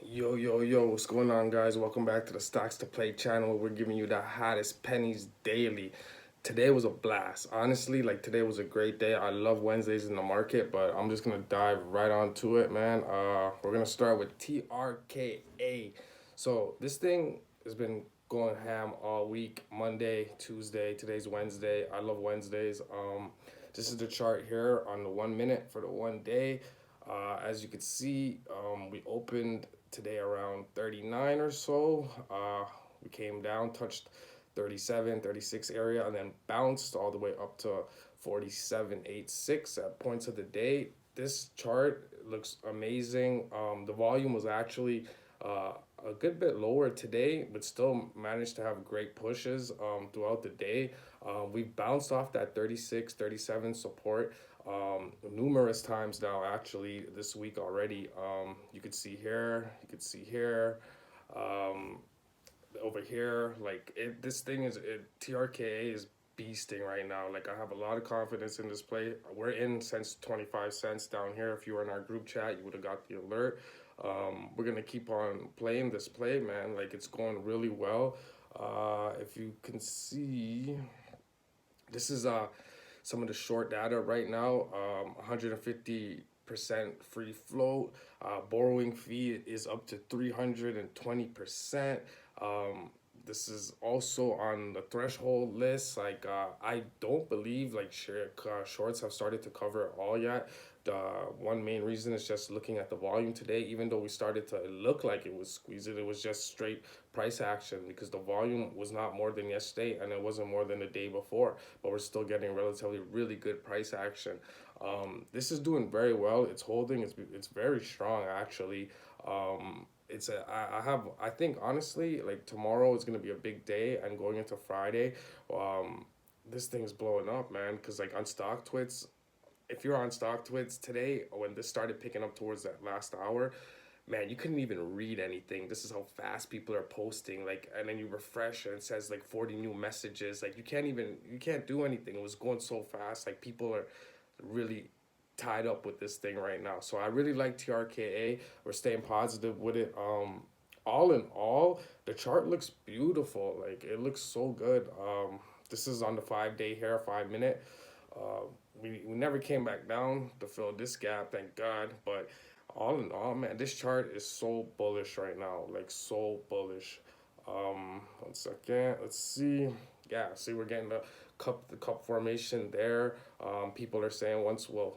Yo, what's going on, guys? Welcome back to the Stocks to Play channel where we're giving you the hottest pennies daily. Today was a blast. Honestly, like today was a great day. I love Wednesdays in the market, but I'm just gonna dive right on to it, man. We're gonna start with TRKA. So this thing has been going ham all week. Monday, Tuesday, today's Wednesday. I love Wednesdays. This is the chart here on the 1 minute for the 1 day. As you can see, we opened today around 39 or so. We came down, touched 37, 36 area, and then bounced all the way up to 47.86 at points of the day. This chart looks amazing. The volume was actually uh, a good bit lower today, but still managed to have great pushes throughout the day. We've bounced off that 36, 37 support numerous times now, actually, this week already. You could see here, you could see here, um, over here. This thing TRKA is beasting right now. Like, I have a lot of confidence in this play. We're in since 25 cents down here. If you were in our group chat, you would have got the alert. We're gonna keep on playing this play, man. Like, it's going really well. If you can see, this is some of the short data right now. 150% free float. Borrowing fee is up to 320%. This is also on the threshold list. I don't believe shorts have started to cover it all yet. The one main reason is just looking at the volume today. Even though we started to look like it was squeezing, it was just straight price action because the volume was not more than yesterday and it wasn't more than the day before. But we're still getting relatively really good price action. This is doing very well. It's holding. It's very strong actually. I think honestly, like tomorrow is gonna be a big day and going into Friday. This thing's blowing up, man. Cause like on StockTwits, if you're on StockTwits today, when this started picking up towards that last hour, man, you couldn't even read anything. This is how fast people are posting. Like, and then you refresh and it says like 40 new messages. Like, you can't do anything. It was going so fast. Like, people are really tied up with this thing right now. So I really like TRKA. We're staying positive with it. All in all, the chart looks beautiful. Like, it looks so good. This is on the 5 day here, 5 minute. Uh, we never came back down to fill this gap, thank God. But all in all, man, this chart is so bullish right now. Like, so bullish. 1 second. Let's see. Yeah, see, we're getting the cup formation there. People are saying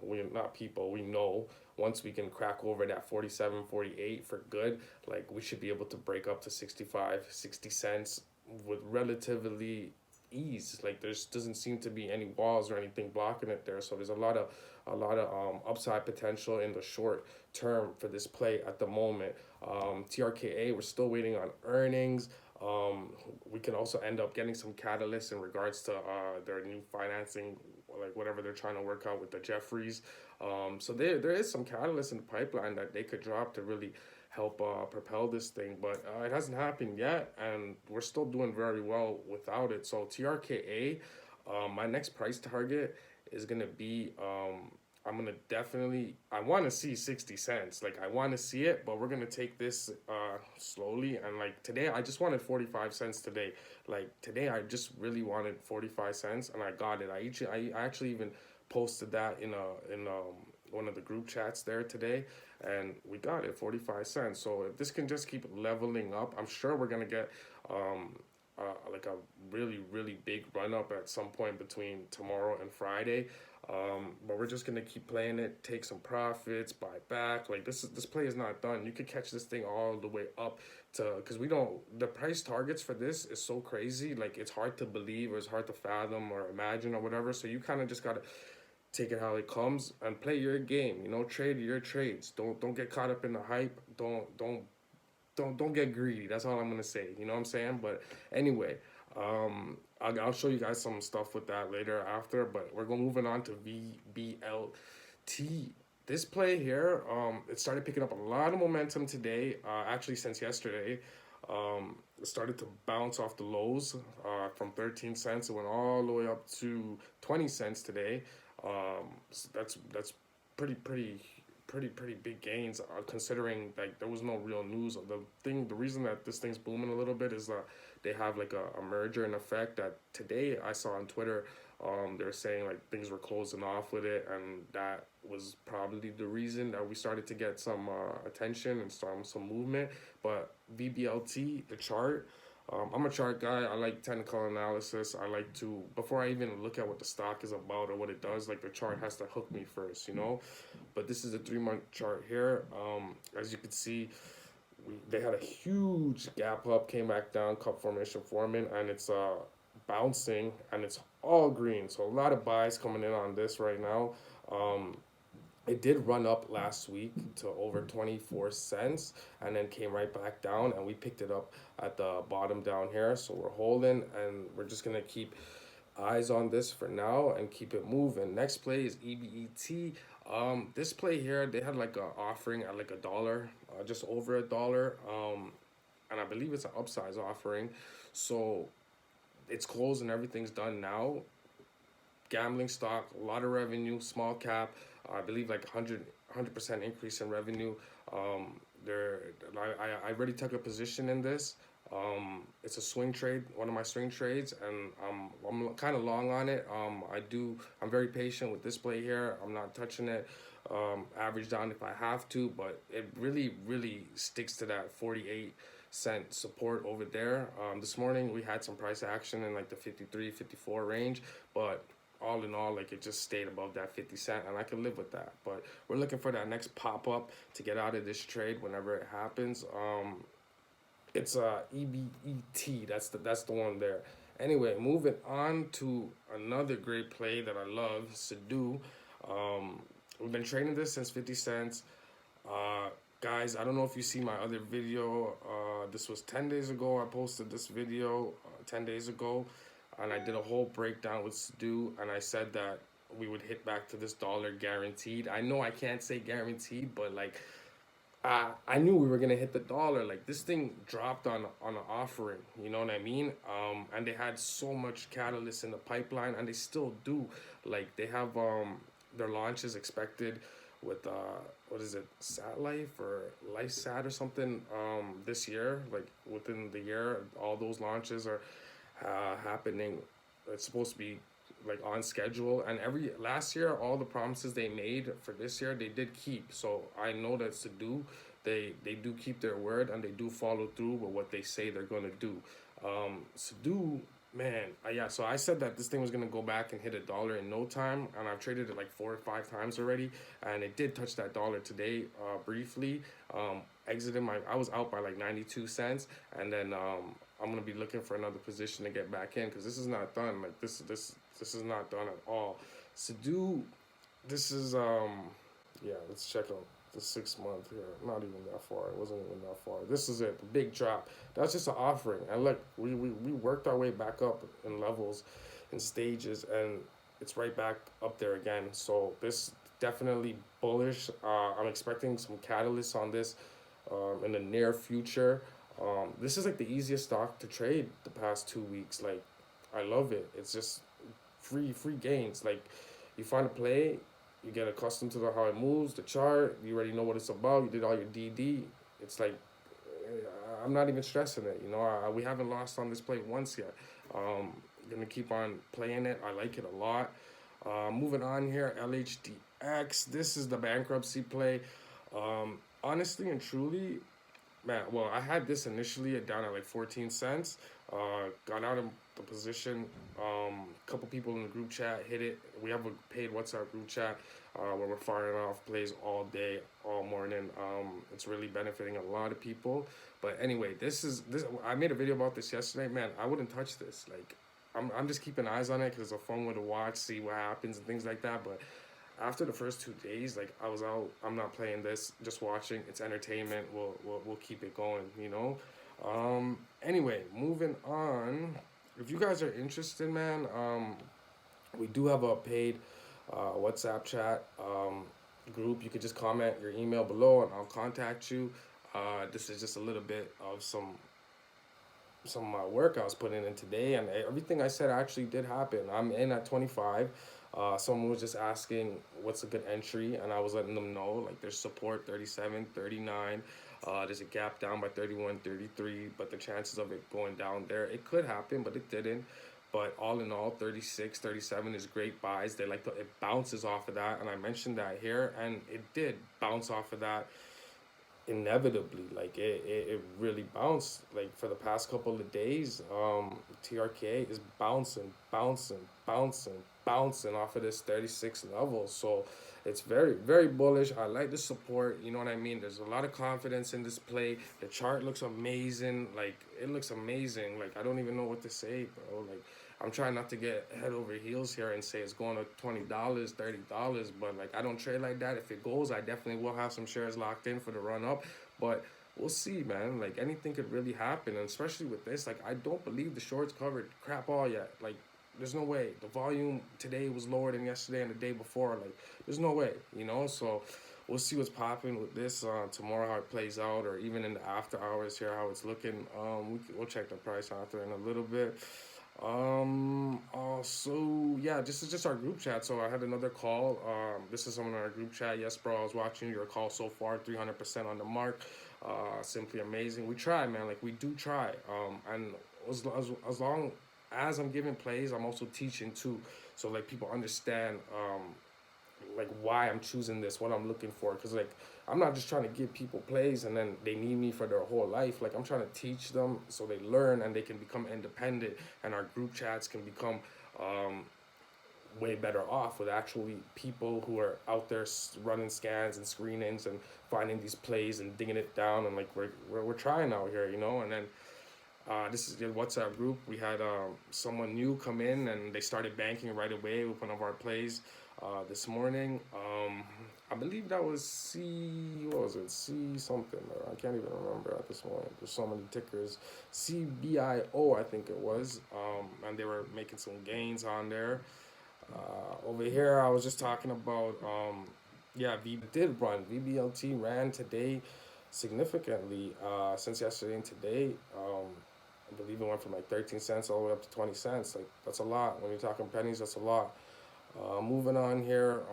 we not people, we know once we can crack over that 47, 48 for good, like we should be able to break up to 65, 60 cents with relatively ease. Like there's doesn't seem to be any walls or anything blocking it there. So there's a lot of upside potential in the short term for this play at the moment. TRKA, we're still waiting on earnings. We can also end up getting some catalysts in regards to their new financing, like whatever they're trying to work out with the Jeffries. So there is some catalyst in the pipeline that they could drop to really help propel this thing, but it hasn't happened yet, and we're still doing very well without it. So TRKA, my next price target is gonna be I'm gonna definitely I want to see 60 cents. Like I want to see it, but we're gonna take this slowly. And like today, I just wanted 45 cents today. Like today, I just really wanted 45 cents, and I got it. I actually even posted that in one of the group chats there today, and we got it 45 cents. So if this can just keep leveling up, I'm sure we're gonna get like a really big run up at some point between tomorrow and Friday. But we're just gonna keep playing it, take some profits, buy back. Like this play is not done. You could catch this thing all the way up to because we don't the price targets for this is so crazy. Like it's hard to believe or it's hard to fathom or imagine or whatever. So you kind of just gotta take it how it comes and play your game. You know, trade your trades. Don't get caught up in the hype. Don't get greedy. That's all I'm gonna say. You know what I'm saying? But anyway, I'll show you guys some stuff with that later after. But we're going moving on to VBLT. This play here, it started picking up a lot of momentum today. Actually, since yesterday, it started to bounce off the lows from 13 cents. It went all the way up to 20 cents today. So that's pretty pretty big gains, considering like there was no real news. The reason that this thing's booming a little bit is that they have like a merger in effect that today I saw on Twitter. They're saying like things were closing off with it, and that was probably the reason that we started to get some attention and some movement. But VBLT, the chart, I'm a chart guy. I like technical analysis. I like to, before I even look at what the stock is about or what it does, like the chart has to hook me first, you know? But this is a 3-month chart here. As you can see, they had a huge gap up, came back down, cup formation forming, and it's bouncing, and it's all green. So a lot of buys coming in on this right now. It did run up last week to over 24 cents and then came right back down, and we picked it up at the bottom down here. So we're holding, and we're just going to keep eyes on this for now and keep it moving. Next play is EBET. This play here, they had like a offering at like $1, just over $1. And I believe it's an upsize offering. So it's closed and everything's done now. Gambling stock, a lot of revenue, small cap. I believe like 100% increase in revenue. I already took a position in this. It's a swing trade, one of my swing trades, and I'm kind of long on it. I'm very patient with this play here. I'm not touching it. Average down if I have to, but it really sticks to that 48-cent support over there. This morning we had some price action in like the 53, 54 range, but all in all, like it just stayed above that 50 cent, and I can live with that. But we're looking for that next pop up to get out of this trade whenever it happens. It's EBET. That's the one there. Anyway, moving on to another great play that I love, SIDU. We've been trading this since 50 cents. Guys, I don't know if you see my other video. This was 10 days ago. I posted this video 10 days ago. And I did a whole breakdown with SIDU, and I said that we would hit back to this dollar guaranteed. I know I can't say guaranteed, but like I knew we were gonna hit the dollar. Like this thing dropped on an offering, you know what I mean? And they had so much catalyst in the pipeline, and they still do. Like they have their launches expected with what is it, Sat Life or Life Sat or something this year. Like within the year, all those launches are happening. It's supposed to be like on schedule, and last year all the promises they made for this year they did keep. So I know that SIDU, they do keep their word, and they do follow through with what they say they're going to do. SIDU, man, yeah, so I said that this thing was going to go back and hit $1 in no time, and I've traded it like 4 or 5 times already, and it did touch that dollar today briefly. I was out by like 92 cents, and then I'm gonna be looking for another position to get back in, because this is not done. Like this is not done at all. SIDU, this is yeah, let's check out the 6 month here. Not even that far. It wasn't even that far. This is it, the big drop. That's just an offering. And look, we worked our way back up in levels and stages, and it's right back up there again. So this definitely bullish. I'm expecting some catalysts on this in the near future. This is like the easiest stock to trade the past 2 weeks. Like, I love it. It's just free gains. Like, you find a play, you get accustomed to how it moves, the chart, you already know what it's about, you did all your DD. It's like, I'm not even stressing it, you know. We haven't lost on this play once yet. Gonna keep on playing it. I like it a lot. Moving on here, LHDX. This is the bankruptcy play. Honestly and truly, man, well, I had this initially down at like 14 cents. Got out of the position. A couple people in the group chat hit it. We have a paid WhatsApp group chat where we're firing off plays all day, all morning. It's really benefiting a lot of people. But anyway, this. I made a video about this yesterday. Man, I wouldn't touch this. Like, I'm just keeping eyes on it because it's a fun way to watch, see what happens and things like that. But after the first 2 days, like, I was out. I'm not playing this. Just watching. It's entertainment. We'll keep it going, you know. Anyway, moving on. If you guys are interested, man, we do have a paid WhatsApp chat group. You could just comment your email below, and I'll contact you. This is just a little bit of some work I was putting in today, and everything I said actually did happen. I'm in at 25. Someone was just asking what's a good entry, and I was letting them know like there's support 37, 39. There's a gap down by 31, 33, but the chances of it going down there, it could happen, but it didn't. But all in all, 36, 37 is great buys. It bounces off of that, and I mentioned that here, and it did bounce off of that inevitably. Like it really bounced like for the past couple of days. TRKA is bouncing off of this 36 level, so it's very bullish. I like the support, you know what I mean. There's a lot of confidence in this play. The chart looks amazing. Like it looks amazing. Like I don't even know what to say, bro. Like I'm trying not to get head over heels here and say it's going to $20, $30, but like I don't trade like that. If it goes, I definitely will have some shares locked in for the run up, but we'll see, man. Like anything could really happen, and especially with this, like I don't believe the shorts covered crap all yet. Like there's no way. The volume today was lower than yesterday and the day before. Like there's no way, you know. So we'll see what's popping with this tomorrow, how it plays out, or even in the after hours here, how it's looking. We'll check the price after in a little bit. Also, yeah, this is just our group chat. So I had another call. This is someone in our group chat. Yes, bro, I was watching your call so far, 300% on the mark. Simply amazing. We try, man. Like we do try. And as long as I'm giving plays, I'm also teaching too. So like people understand, like why I'm choosing this, what I'm looking for. Cause like I'm not just trying to give people plays and then they need me for their whole life. Like I'm trying to teach them so they learn and they can become independent, and our group chats can become way better off with actually people who are out there running scans and screenings and finding these plays and digging it down, and like we're trying out here, you know. And then this is the WhatsApp group. We had someone new come in and they started banking right away with one of our plays this morning. I believe that was what was it? C something. I can't even remember at this moment. There's so many tickers. CBIO, I think it was. And they were making some gains on there. Over here, I was just talking about, yeah, VBLT ran today significantly since yesterday and today. I believe it went from like 13 cents all the way up to 20 cents. Like that's a lot. When you're talking pennies, that's a lot. Moving on here.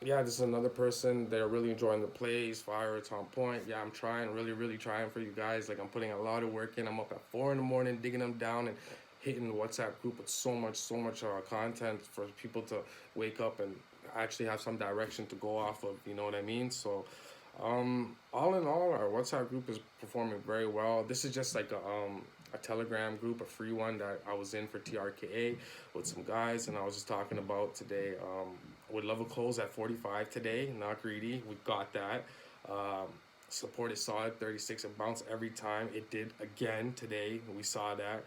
Yeah, this is another person. They're really enjoying the plays. Fire, it's on point. Yeah, I'm trying, really trying for you guys. Like I'm putting a lot of work in. I'm up at 4 in the morning, digging them down and hitting the WhatsApp group with so much content for people to wake up and actually have some direction to go off of. You know what I mean? So, all in all, our WhatsApp group is performing very well. This is just like a Telegram group, a free one that I was in for TRKA with some guys, and I was just talking about today. Would love a close at 45 today, not greedy. We got that. Support is solid, 36. It bounced every time. It did again today. We saw that.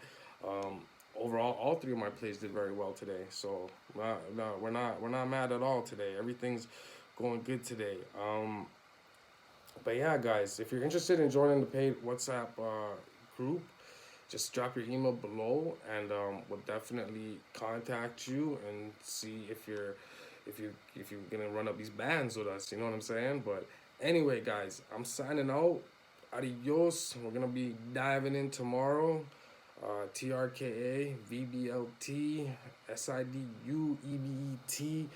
Overall, all three of my plays did very well today. So no, we're not mad at all today. Everything's going good today. But yeah, guys, if you're interested in joining the paid WhatsApp group, just drop your email below, and we'll definitely contact you and see if you're gonna run up these bands with us. You know what I'm saying? But anyway, guys, I'm signing out. Adios. We're gonna be diving in tomorrow. TRKA, VBLT, SIDU EBET.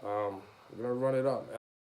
We're gonna run it up.